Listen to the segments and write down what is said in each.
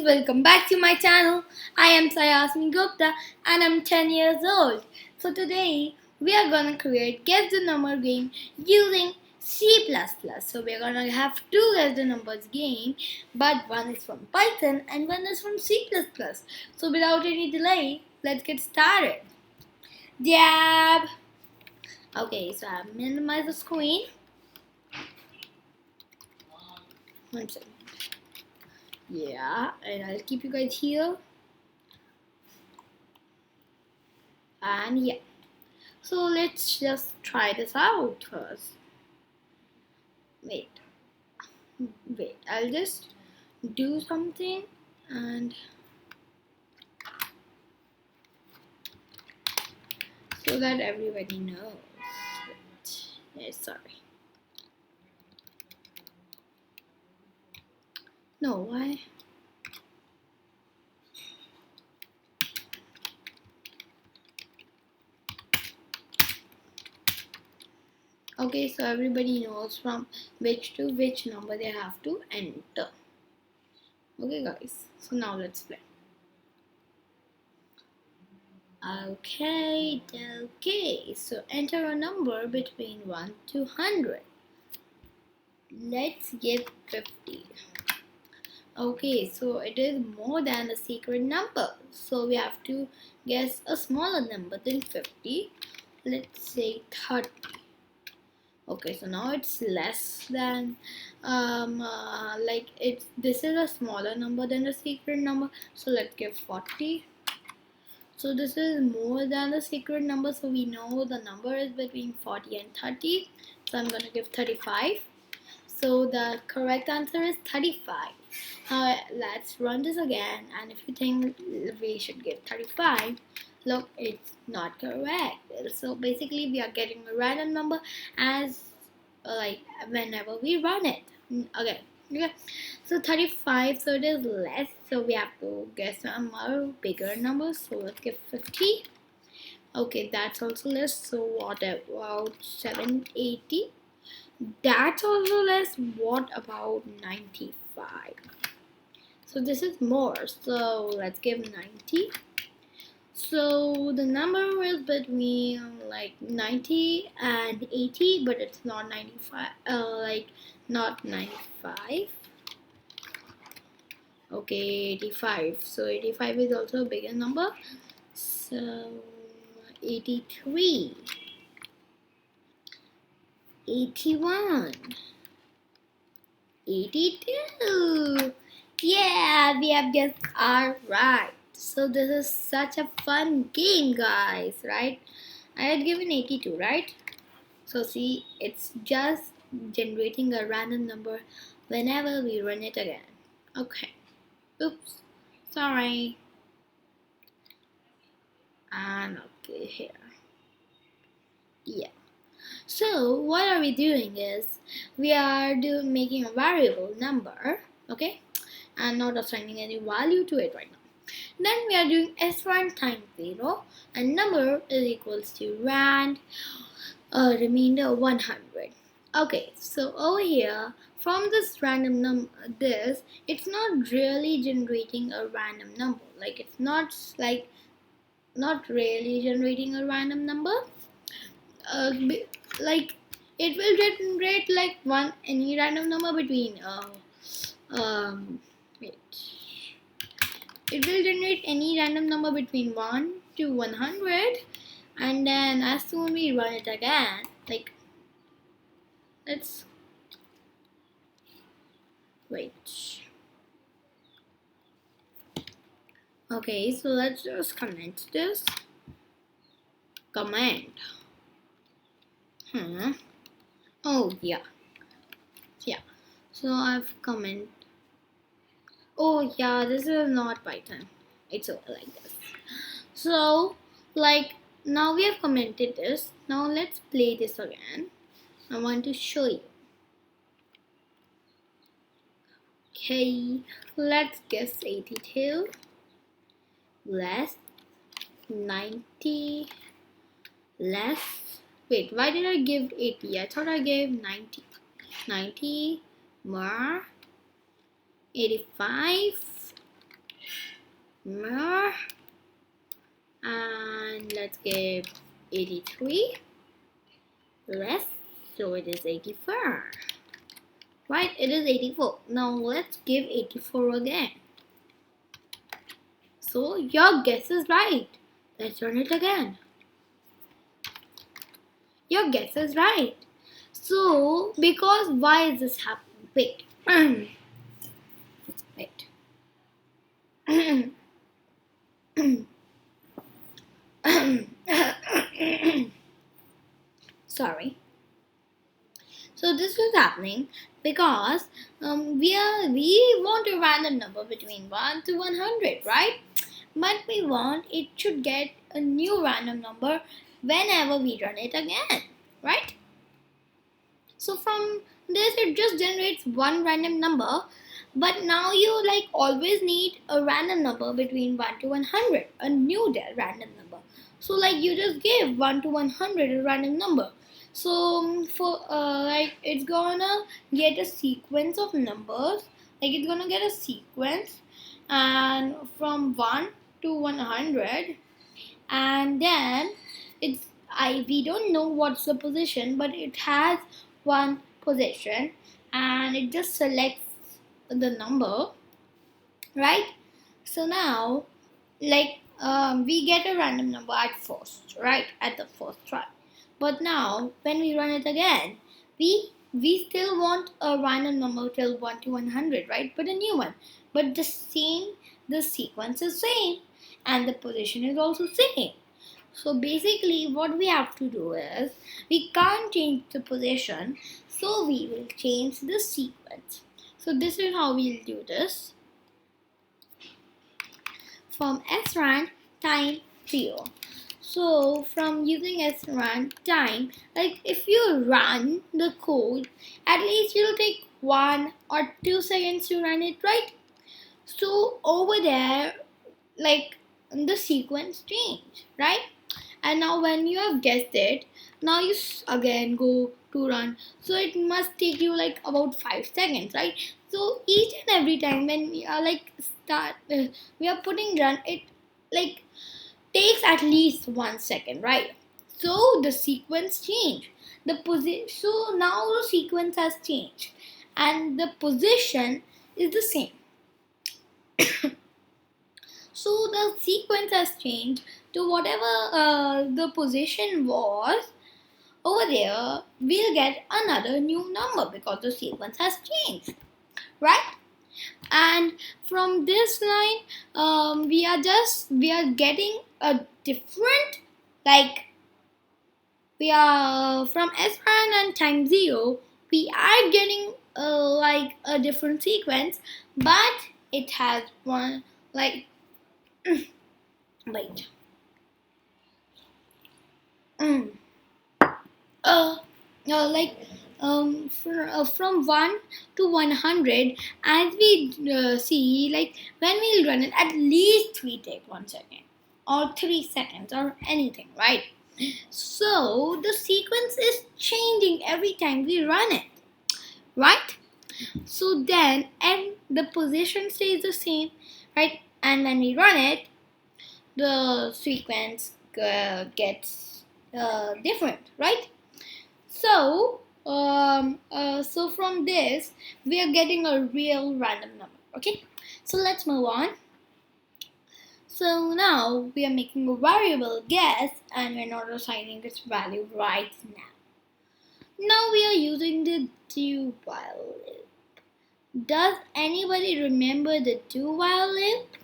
welcome back to my channel. I am Saiasmi Gupta and I'm 10 years old. So today we are gonna create guess the number game using C++. So we are gonna have two guess the numbers game, but one is from Python and one is from C++. So without any delay, let's get started. Dab. Okay, so I've minimized the screen. One second. Yeah, and I'll keep you guys here. And yeah, so let's just try this out first. Wait, I'll just do something and so that everybody knows. Yeah, sorry. No, why? Okay, so everybody knows from which to which number they have to enter. Okay, guys, so now let's play. Okay, so enter a number between 1 to 100. Let's give 50. Okay, so it is more than a secret number. So we have to guess a smaller number than 50. Let's say 30. Okay, so now it's less than this is a smaller number than the secret number. So let's give 40. So this is more than the secret number. So we know the number is between 40 and 30. So I'm gonna give 35. So the correct answer is 35. Now let's run this again, and if you think we should give 35, look, it's not correct. So basically we are getting a random number as whenever we run it. Okay, so 35, so it is less, so we have to guess a more bigger number. So let's give 50. Okay, that's also less. So what about 780? That's also less. What about 95? So this is more. So let's give 90. So the number is between 90 and 80, but it's not 95. Not 95. Okay, 85. So 85 is also a bigger number. So 83. 81. 82. Yeah, we have guessed all right. So this is such a fun game, guys, right? I had given 82, right? So see, it's just generating a random number whenever we run it again. Okay. Oops. Sorry. And okay, here. Yeah. So what are we doing is we are making a variable number, okay, and not assigning any value to it right now. Then we are doing s1 times 0 and number is equals to rand remainder 100. Okay, so over here from this random number, it's not really generating a random number. Like it's not really generating a random number. Like it will generate any random number between wait, it will generate any random number between 1 to 100, and then as soon we run it again, let's wait. Okay, so let's just comment this command. Oh yeah. So I've comment. Oh yeah, this is not Python. It's over like this. So now we have commented this. Now let's play this again. I want to show you. Okay, let's guess 82 less 90 less. Wait, why did I give 80? I thought I gave 90. 90 more 85 more, and let's give 83 less, so it is 84. Right, it is 84. Now let's give 84 again. So your guess is right. Let's run it again. Your guess is right. So because why is this happening? Wait. Wait. Sorry. So this is happening because we want a random number between 1 to 100, right? But we want it should get a new random number whenever we run it again, right? So from this it just generates one random number, but now you like always need a random number between 1 to 100, a new random number. So like you just give 1 to 100 a random number. So for like it's gonna get a sequence of numbers, like it's gonna get a sequence, and from 1 to 100, and then we don't know what's the position, but it has one position, and it just selects the number, right? So now like we get a random number at first, right, at the first try. But now when we run it again, we still want a random number till 1 to 100, right, but a new one. But the sequence is same, and the position is also same. So basically what we have to do is, we can't change the position, so we will change the sequence. So this is how we'll do this. From srun time 0. So from using srun time, like if you run the code, at least it'll take 1 or 2 seconds to run it, right? So over there, like the sequence change, right? And now when you have guessed it, now you again go to run. So it must take you like about 5 seconds, right? So each and every time when we are like we are putting run, it like takes at least 1 second, right? So the sequence change. So now the sequence has changed, and the position is the same. So the sequence has changed to whatever the position was. Over there, we'll get another new number because the sequence has changed, right? And from this line, we are getting a different, like we are from srun and time 0, we are getting like a different sequence, but it has one like wait. Like from 1 to 100, as we see, like when we run it, at least we take 1 second or 3 seconds or anything, right? So the sequence is changing every time we run it, right? So then, and the position stays the same, right? And when we run it, the sequence gets different, right? So so from this we are getting a real random number. Okay, so let's move on. So now we are making a variable guess, and we're not assigning its value right now. Now we are using the do while loop. Does anybody remember the do while loop?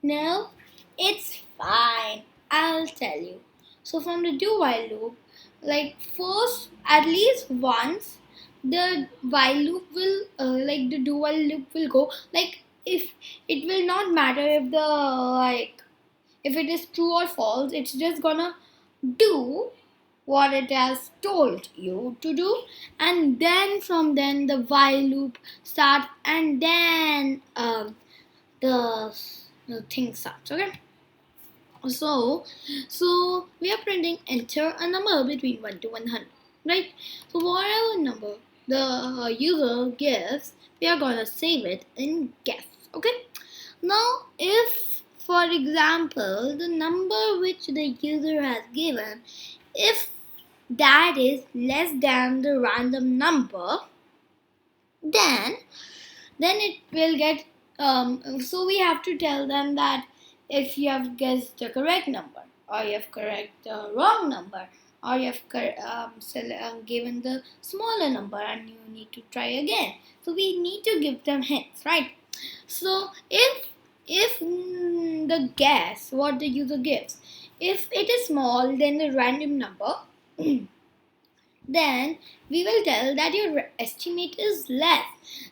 No? It's fine, I'll tell you. So from the do while loop, like first, at least once, the while loop will like the do while loop will go, like if it will not matter if the like if it is true or false, it's just gonna do what it has told you to do, and then from then the while loop starts, and then the thing starts. Okay, so we are printing enter a number between 1 to 100, right? So whatever number the user gives, we are gonna save it in guess. Okay, Now, if for example the number which the user has given, if that is less than the random number, then it will get so we have to tell them that if you have guessed the correct number, or you have correct the wrong number, or you have given the smaller number and you need to try again. So we need to give them hints, right? So if the guess what the user gives, if it is small than the random number, then we will tell that your estimate is less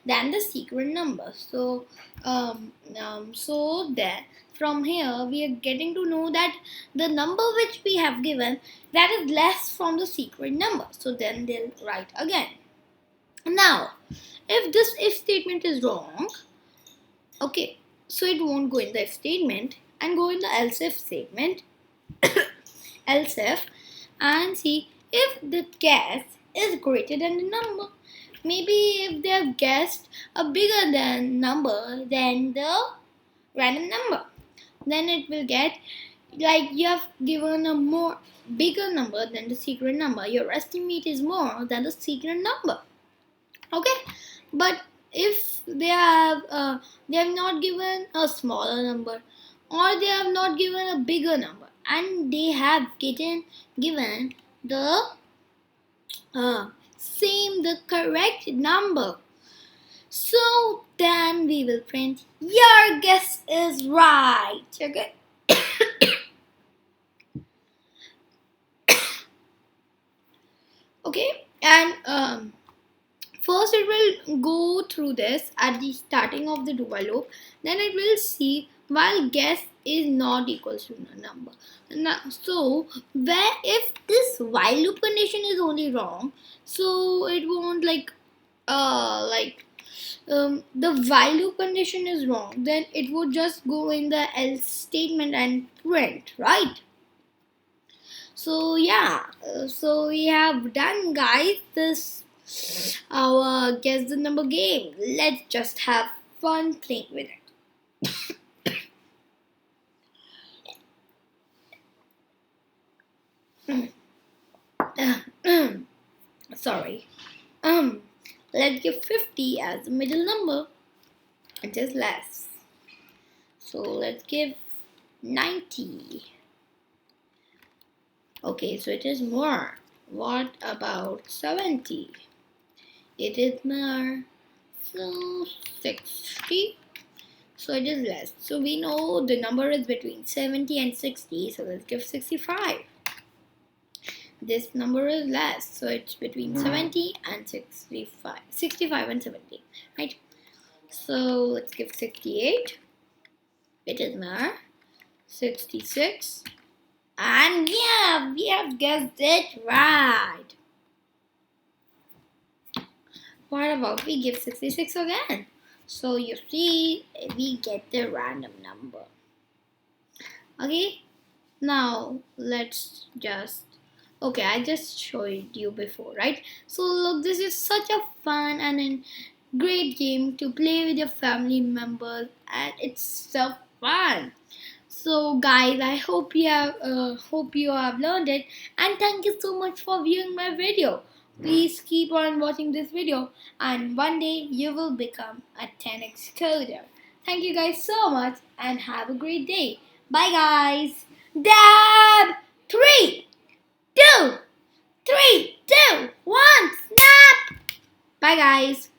than the secret number. So then from here we are getting to know that the number which we have given, that is less from the secret number. So then they'll write again. Now, if this if statement is wrong, okay, so it won't go in the if statement and go in the else if statement. Else if, and see if the guess is greater than the number. Maybe if they have guessed a bigger than number than the random number, then it will get like you have given a more bigger number than the secret number. Your estimate is more than the secret number. Okay, but if they have not given a smaller number, or they have not given a bigger number, and they have given the the correct number, so then we will print your guess is right. Okay. Okay, and first it will go through this at the starting of the do while loop. Then it will see while guess is not equals to the number. Now, so where if this while loop condition is only wrong, so it won't the while loop condition is wrong, then it would just go in the else statement and print, right? So yeah, so we have done, guys, this our guess the number game. Let's just have fun playing with it. Sorry. Let's give 50 as the middle number. It is less. So let's give 90. Okay, so it is more. What about 70? It is more. So 60. So it is less. So we know the number is between 70 and 60. So let's give 65. This number is less. So it's between 70 and 65. 65 and 70. Right? So let's give 68. It is more. 66. And yeah, we have guessed it right. What about we give 66 again? So you see, we get the random number. Okay, now let's just, okay, I just showed you before, right? So look, this is such a fun and a great game to play with your family members, and it's so fun. So guys, I hope you have learned it, and thank you so much for viewing my video. Please keep on watching this video, and one day you will become a 10x coder. Thank you guys so much, and have a great day. Bye guys. Dab 3, 2, 3, 2, 1, snap. Bye guys.